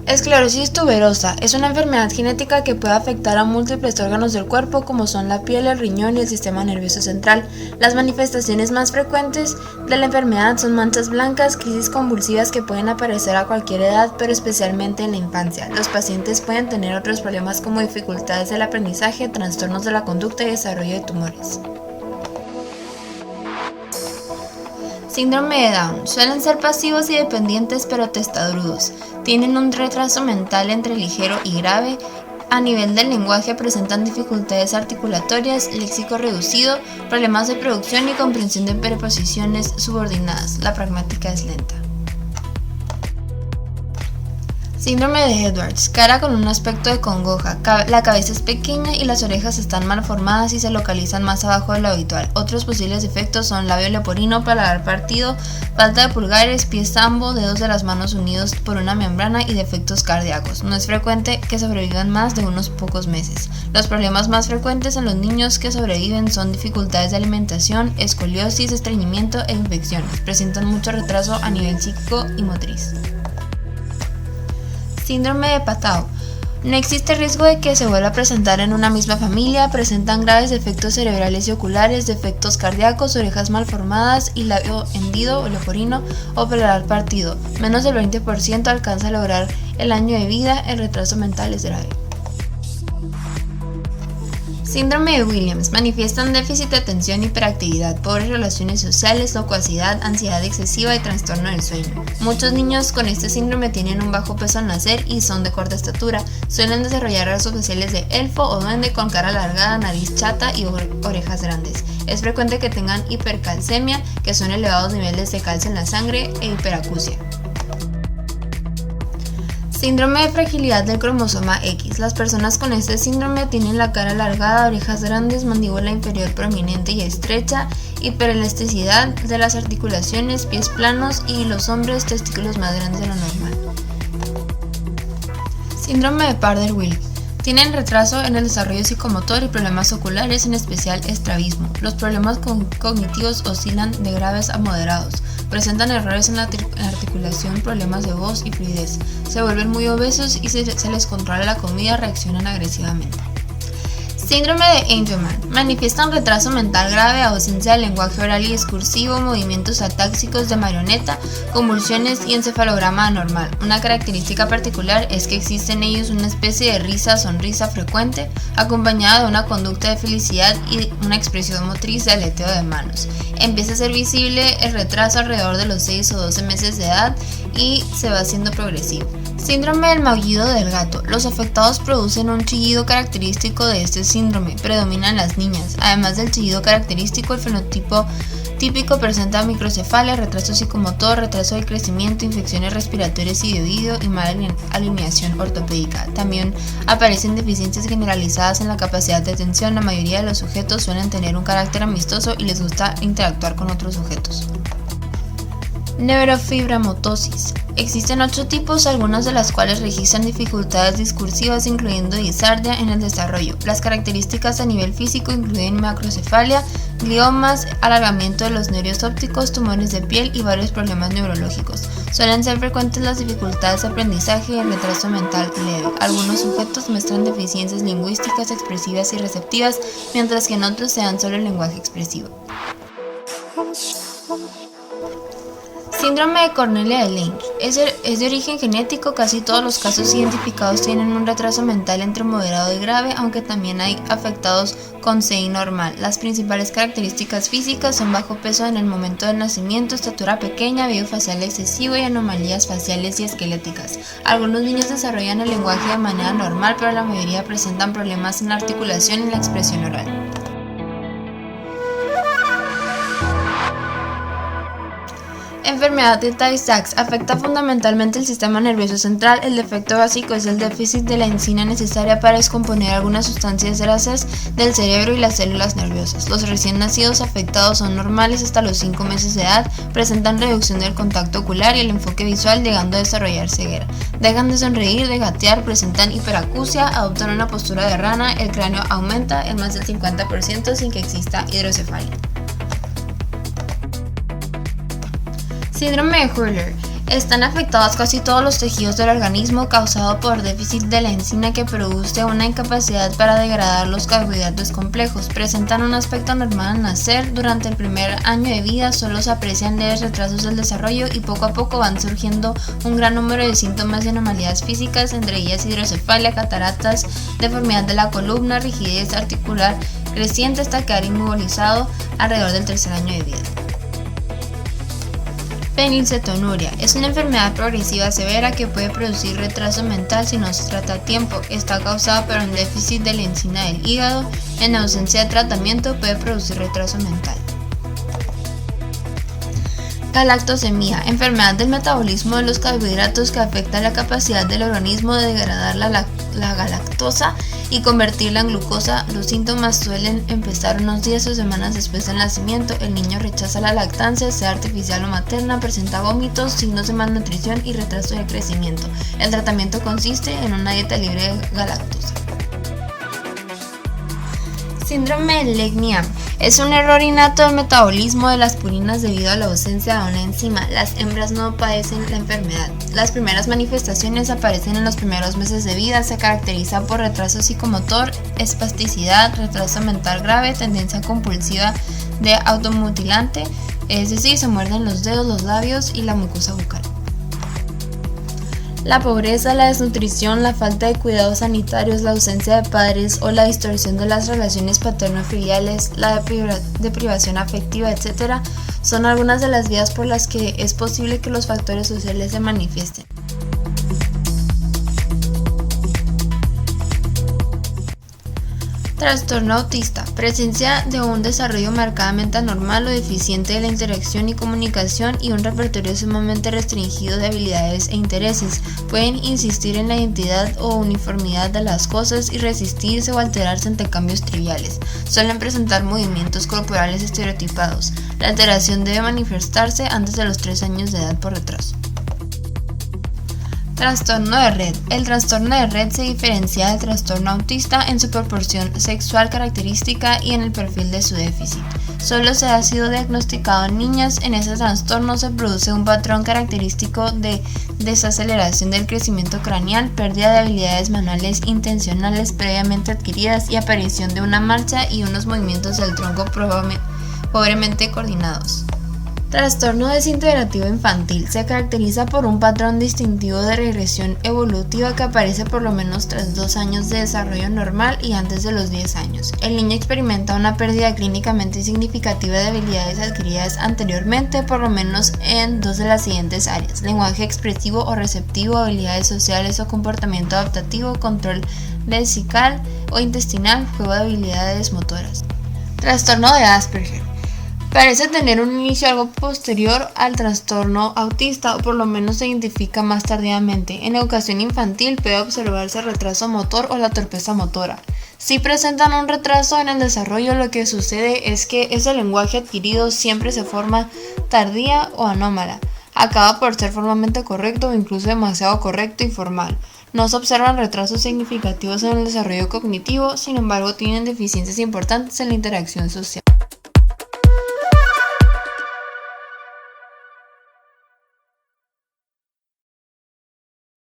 Esclerosis tuberosa es una enfermedad genética que puede afectar a múltiples órganos del cuerpo como son la piel, el riñón y el sistema nervioso central. Las manifestaciones más frecuentes de la enfermedad son manchas blancas, crisis convulsivas que pueden aparecer a cualquier edad, pero especialmente en la infancia. Los pacientes pueden tener otros problemas como dificultades del aprendizaje, trastornos de la conducta y desarrollo de tumores. Síndrome de Down. Suelen ser pasivos y dependientes pero testarudos. Tienen un retraso mental entre ligero y grave. A nivel del lenguaje presentan dificultades articulatorias, léxico reducido, problemas de producción y comprensión de preposiciones subordinadas. La pragmática es lenta. Síndrome de Edwards. Cara con un aspecto de congoja. La cabeza es pequeña y las orejas están mal formadas y se localizan más abajo de lo habitual. Otros posibles efectos son labio leporino, paladar partido, falta de pulgares, pies zambo, dedos de las manos unidos por una membrana y defectos cardíacos. No es frecuente que sobrevivan más de unos pocos meses. Los problemas más frecuentes en los niños que sobreviven son dificultades de alimentación, escoliosis, estreñimiento e infecciones. Presentan mucho retraso a nivel psíquico y motriz. Síndrome de Patau. No existe riesgo de que se vuelva a presentar en una misma familia. Presentan graves defectos cerebrales y oculares, defectos cardíacos, orejas malformadas y labio hendido o leporino o paladar partido. Menos del 20% alcanza a lograr el año de vida. El retraso mental es grave. Síndrome de Williams. Manifiestan déficit de atención, hiperactividad, pobres relaciones sociales, locuacidad, ansiedad excesiva y trastorno del sueño. Muchos niños con este síndrome tienen un bajo peso al nacer y son de corta estatura. Suelen desarrollar rasgos faciales de elfo o duende con cara alargada, nariz chata y orejas grandes. Es frecuente que tengan hipercalcemia, que son elevados niveles de calcio en la sangre, e hiperacusia. Síndrome de fragilidad del cromosoma X. Las personas con este síndrome tienen la cara alargada, orejas grandes, mandíbula inferior prominente y estrecha, hiperelasticidad de las articulaciones, pies planos y los hombres testículos más grandes de lo normal. Síndrome de Prader-Willi. Tienen retraso en el desarrollo psicomotor y problemas oculares, en especial estrabismo. Los problemas cognitivos oscilan de graves a moderados. Presentan errores en la articulación, problemas de voz y fluidez. Se vuelven muy obesos y si se les controla la comida reaccionan agresivamente. Síndrome de Angelman. Manifiestan retraso mental grave, ausencia de lenguaje oral y discursivo, movimientos atáxicos de marioneta, convulsiones y encefalograma anormal. Una característica particular es que existe en ellos una especie de sonrisa frecuente, acompañada de una conducta de felicidad y una expresión motriz de aleteo de manos. Empieza a ser visible el retraso alrededor de los 6 o 12 meses de edad y se va haciendo progresivo. Síndrome del maullido del gato. Los afectados producen un chillido característico de este síndrome. Predominan las niñas. Además del chillido característico, el fenotipo típico presenta microcefalia, retraso psicomotor, retraso del crecimiento, infecciones respiratorias y de oído y mala alineación ortopédica. También aparecen deficiencias generalizadas en la capacidad de atención. La mayoría de los sujetos suelen tener un carácter amistoso y les gusta interactuar con otros sujetos. Neurofibromatosis. Existen 8 tipos, algunas de las cuales registran dificultades discursivas, incluyendo disardia en el desarrollo. Las características a nivel físico incluyen macrocefalia, gliomas, alargamiento de los nervios ópticos, tumores de piel y varios problemas neurológicos. Suelen ser frecuentes las dificultades de aprendizaje y el retraso mental leve. Algunos sujetos muestran deficiencias lingüísticas, expresivas y receptivas, mientras que en otros se dan solo el lenguaje expresivo. Síndrome de Cornelia de Lange. Es de origen genético. Casi todos los casos identificados tienen un retraso mental entre moderado y grave, aunque también hay afectados con CI normal. Las principales características físicas son bajo peso en el momento del nacimiento, estatura pequeña, vello facial excesivo y anomalías faciales y esqueléticas. Algunos niños desarrollan el lenguaje de manera normal, pero la mayoría presentan problemas en la articulación y la expresión oral. Enfermedad de Tay-Sachs. Afecta fundamentalmente el sistema nervioso central. El defecto básico es el déficit de la enzima necesaria para descomponer algunas sustancias grasas del cerebro y las células nerviosas. Los recién nacidos afectados son normales hasta los 5 meses de edad, presentan reducción del contacto ocular y el enfoque visual, llegando a desarrollar ceguera. Dejan de sonreír, de gatear, presentan hiperacusia, adoptan una postura de rana, el cráneo aumenta en más del 50% sin que exista hidrocefalia. Síndrome de Hurler. Están afectados casi todos los tejidos del organismo causado por déficit de la enzima que produce una incapacidad para degradar los carbohidratos complejos. Presentan un aspecto normal al nacer. Durante el primer año de vida solo se aprecian leves retrasos del desarrollo y poco a poco van surgiendo un gran número de síntomas y anomalías físicas, entre ellas hidrocefalia, cataratas, deformidad de la columna, rigidez articular creciente hasta quedar inmovilizado alrededor del tercer año de vida. Fenilcetonuria es una enfermedad progresiva severa que puede producir retraso mental si no se trata a tiempo. Está causada por un déficit de la enzima del hígado. En ausencia de tratamiento puede producir retraso mental. Galactosemia, enfermedad del metabolismo de los carbohidratos que afecta la capacidad del organismo de degradar la galactosa y convertirla en glucosa. Los síntomas suelen empezar unos días o semanas después del nacimiento. El niño rechaza la lactancia, sea artificial o materna, presenta vómitos, signos de malnutrición y retraso de crecimiento. El tratamiento consiste en una dieta libre de galactosa. Síndrome de Legg-Nian es un error innato del metabolismo de las purinas debido a la ausencia de una enzima. Las hembras no padecen la enfermedad. Las primeras manifestaciones aparecen en los primeros meses de vida. Se caracteriza por retraso psicomotor, espasticidad, retraso mental grave, tendencia compulsiva de automutilante, es decir, se muerden los dedos, los labios y la mucosa bucal. La pobreza, la desnutrición, la falta de cuidados sanitarios, la ausencia de padres o la distorsión de las relaciones paterno-filiales, la deprivación afectiva, etc., son algunas de las vías por las que es posible que los factores sociales se manifiesten. Trastorno autista, presencia de un desarrollo marcadamente anormal o deficiente de la interacción y comunicación y un repertorio sumamente restringido de habilidades e intereses. Pueden insistir en la identidad o uniformidad de las cosas y resistirse o alterarse ante cambios triviales. Suelen presentar movimientos corporales estereotipados. La alteración debe manifestarse antes de los 3 años de edad por retraso. Trastorno de Rett. El trastorno de Rett se diferencia del trastorno autista en su proporción sexual característica y en el perfil de su déficit. Solo se ha sido diagnosticado en niñas. En ese trastorno se produce un patrón característico de desaceleración del crecimiento craneal, pérdida de habilidades manuales intencionales previamente adquiridas y aparición de una marcha y unos movimientos del tronco pobremente coordinados. Trastorno desintegrativo infantil se caracteriza por un patrón distintivo de regresión evolutiva que aparece por lo menos tras 2 años de desarrollo normal y antes de los 10 años. El niño experimenta una pérdida clínicamente significativa de habilidades adquiridas anteriormente, por lo menos en 2 de las siguientes áreas: lenguaje expresivo o receptivo, habilidades sociales o comportamiento adaptativo, control lesical o intestinal, juego de habilidades motoras. Trastorno de Asperger. Parece tener un inicio algo posterior al trastorno autista, o por lo menos se identifica más tardíamente. En educación infantil puede observarse retraso motor o la torpeza motora. Si presentan un retraso en el desarrollo, lo que sucede es que ese lenguaje adquirido siempre se forma tardía o anómala. Acaba por ser formalmente correcto o incluso demasiado correcto y formal. No se observan retrasos significativos en el desarrollo cognitivo, sin embargo tienen deficiencias importantes en la interacción social.